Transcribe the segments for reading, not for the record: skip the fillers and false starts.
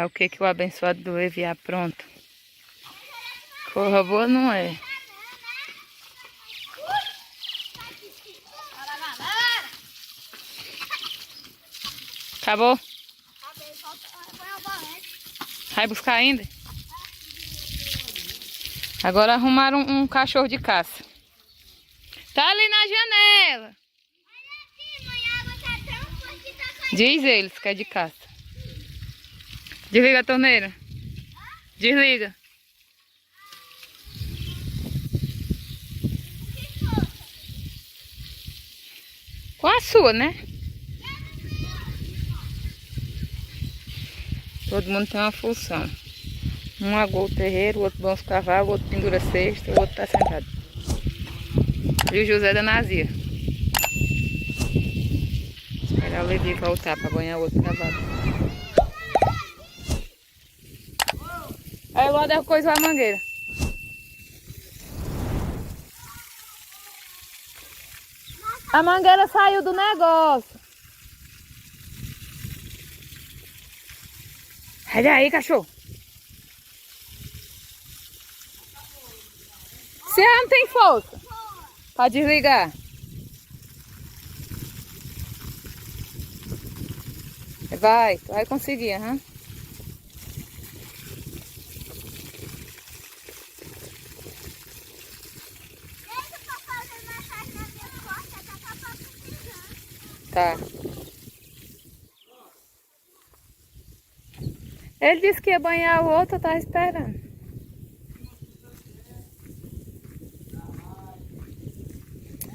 O que que o abençoado do Levi apronta? Corra boa não é. Acabou? Vai buscar ainda? Agora arrumaram um cachorro de caça. Tá ali na janela. Diz eles que é de caça. Desliga a torneira. Desliga. Com a sua, né? Todo mundo tem uma função. Um agou o terreiro, o outro banca os cavalos, o outro pendura a cesta, o outro tá sentado. E o José da Nazia. Esperar o Levi voltar para banhar o outro cavalo. Aí lá da coisa a mangueira. A mangueira saiu do negócio. Sai daí, cachorro. Você não tem força para desligar. Vai, tu vai conseguir, aham. Tá. Ele disse que ia banhar o outro, eu tava esperando.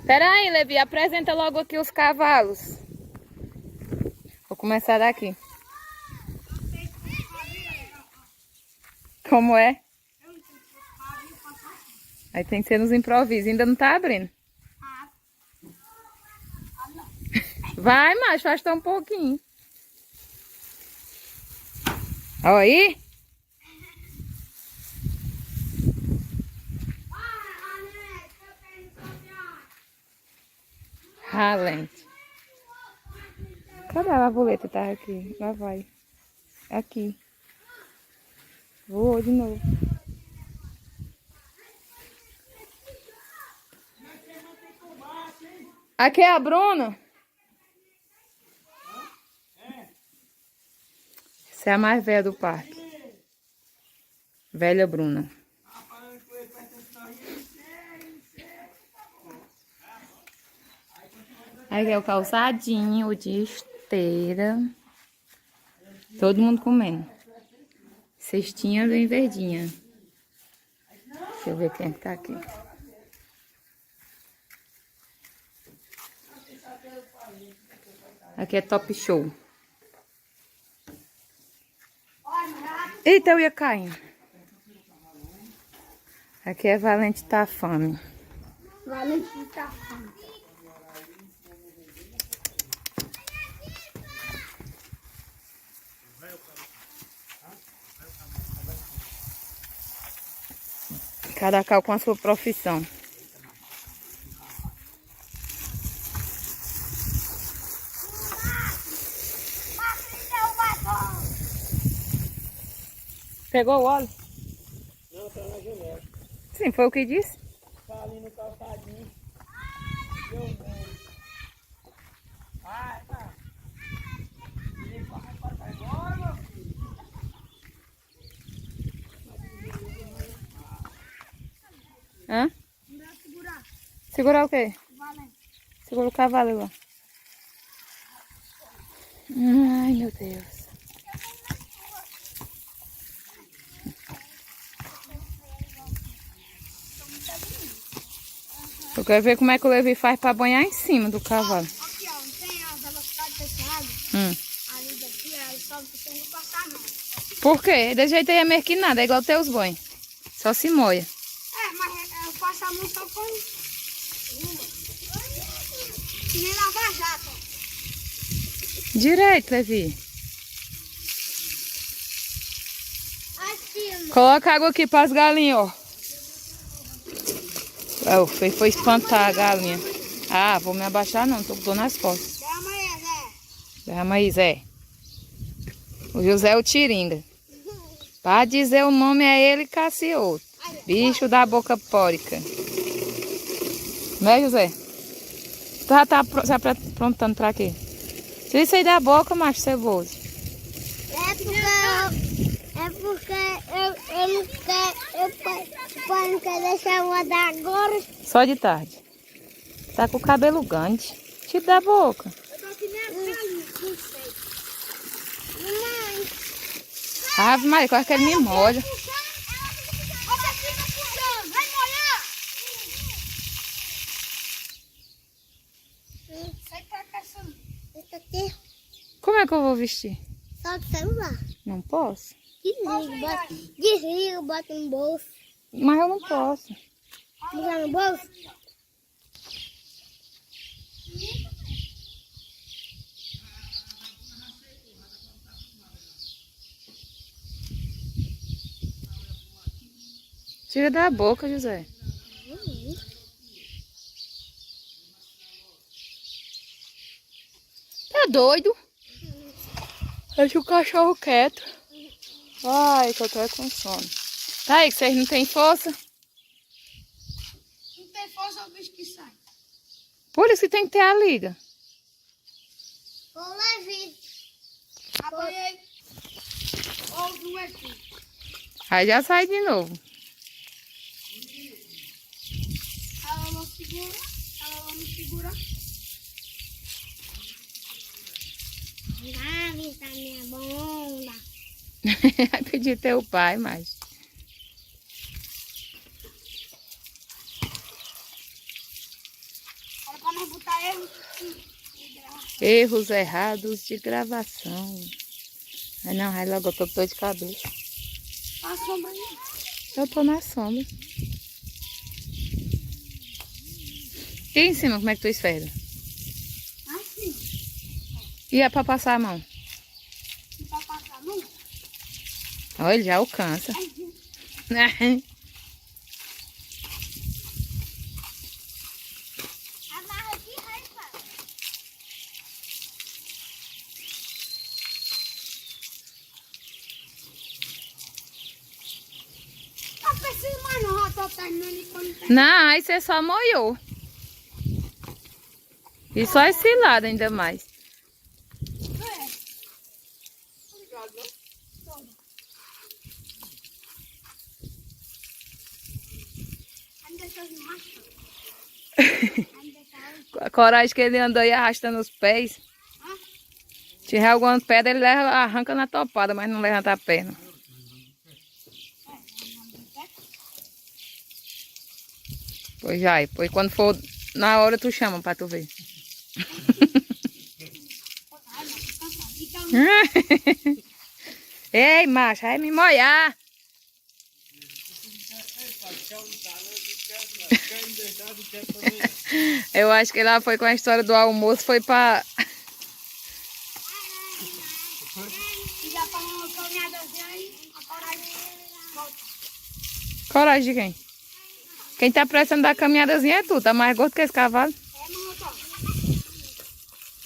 Pera aí, Levi, apresenta logo aqui os cavalos. Vou começar daqui. Como é? Aí tem que ser nos improvisos. Ainda não tá abrindo. Vai, macho, faz tão um pouquinho. Olha aí. Ralente. Cadê a boleta? Tá aqui. Lá vai. Aqui. Voou de novo. Aqui é a Bruna. Essa é a mais velha do parque. Velha Bruna. Aí é o calçadinho de esteira. Todo mundo comendo. Cestinha bem verdinha. Deixa eu ver quem é que tá aqui. Aqui é Top Show. Eita, eu ia caindo. Aqui é Valente Tá Fome. Valente Tá Fome. Cada qual com a sua profissão. Pegou o óleo? Não, tá na janela. Sim, foi o que disse. Tá ali no calçadinho. Deu bem. Vai, tá. Vai agora, meu filho. Hã? Não dá segurar. Segurar o quê? Valente. Segura o cavalo lá. Ai, meu Deus. Eu quero ver como é que o Levi faz pra banhar em cima do cavalo. Aqui, ó, não tem a velocidade desse água. Ali daqui, aí sobe que você não passar não. Por quê? Desse jeito aí é meio que nada, é igual teus banhos. Só se moia. É, mas eu passo a mão só com uma. Que nem lavar jato, ó. Direito, Levi. Assim, Coloca água aqui para as galinhas, ó. Oh, foi espantar a galinha. Ah, vou me abaixar não, tô com dor nas costas. derrama aí, Zé. Derrama aí, Zé. O José é o Tiringa. Para dizer o nome é ele, Cassioto. Bicho da boca pórica. Né, José? Tu já tá se aprontando pra quê? Tira isso aí da boca, macho ceboso. É porque eu não quero, eu não quero deixar eu andar agora. Só de tarde. Tá com o cabelo grande. Tira da boca. Eu tô aqui na galinha, não sei. Mamãe. Ave Maria, quase que ele me molha. Ela fica puxando, vai molhar. Sai pra cá, Sam. Aqui. Como é que eu vou vestir? Só o celular. Não posso. Desliga, bota no bolso. Mas eu não posso. Liga no bolso. Tira da boca, José. Tá doido? Deixa o cachorro quieto. Ai, que eu tô com sono. Tá aí, que vocês não têm força? Não tem força, é o bicho que sai. Por isso que tem que ter a liga. Ô, Levi. Apanhei. Outro aqui. Aí já sai de novo. Ela não segura. Ela não segura. Ah, vista minha bunda. Vai pedir teu pai, mas... Era pra não botar erro. Erros errados de gravação. Ai não, aí logo eu tô com dor de cabeça. A sombra aí. Eu tô na sombra. E em cima, como é que tu esfrega? Assim. E é pra passar a mão? E pra passar a mão? Olha, ele já alcança. Amarra aqui, Raifa. Não precisa mais não, eu tô terminando e quando tem. Não, aí você só molhou. E só esse lado ainda mais. Com a coragem que ele andou aí arrastando os pés. Se tiver alguma pedra, ele leva, arranca na topada, mas não levanta a perna. Pois já, pois quando for na hora tu chama pra tu ver. Ei, macho, vai me molhar. Eu acho que ela foi com a história do almoço, foi pra... Já pra uma caminhadazinha aí, a coragem volta. Coragem de quem? Quem tá precisando da caminhadazinha é tu, tá mais gordo que esse cavalo.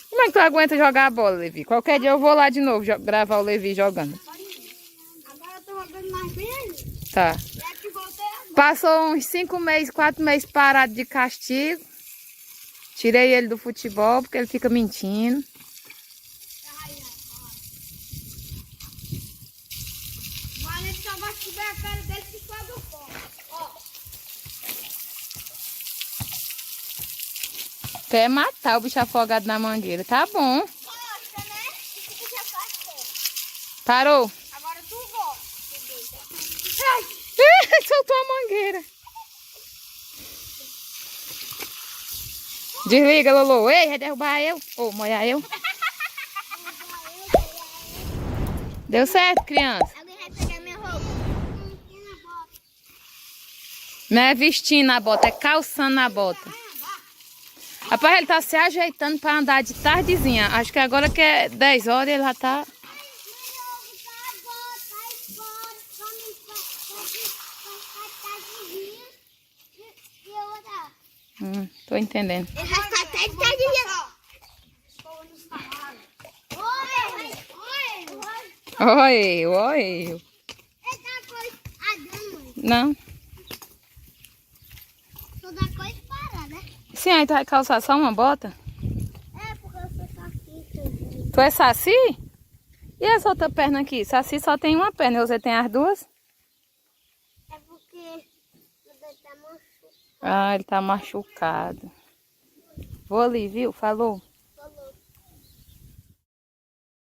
Como é que tu aguenta jogar a bola, Levi? Qualquer dia eu vou lá de novo gravar o Levi jogando. Agora eu tô jogando mais bem ainda. Tá. É que voltei agora. Passou uns 5 meses, 4 meses parado de castigo. Tirei ele do futebol porque ele fica mentindo. O Valente só vai subir a cara dele se for do fome. Ó. Quer matar o bicho afogado na mangueira. Tá bom. Gosta, né? Isso já passou. Parou. Agora tu volta. Soltou a mangueira. Desliga, Lolo. Ei, vai derrubar eu. Ou molhar eu. Deu certo, criança. Alguém vai pegar minha roupa? Não é vestindo a bota, é calçando a bota. Rapaz, ele tá se ajeitando pra andar de tardezinha. Acho que agora que é 10 horas ele já tá... Tô entendendo. Ele vai ficar até de tardezinha. Oi! Oi, oi. Ele Não? Toda coisa para, né? Sim, aí tu vai calçar só uma bota? É, porque eu sou saci. Tu é Saci? E essa outra perna aqui? Saci só tem uma perna, e você tem as duas? É porque o dedo tá machucado. Ah, ele tá machucado. Vou ali, viu? Falou.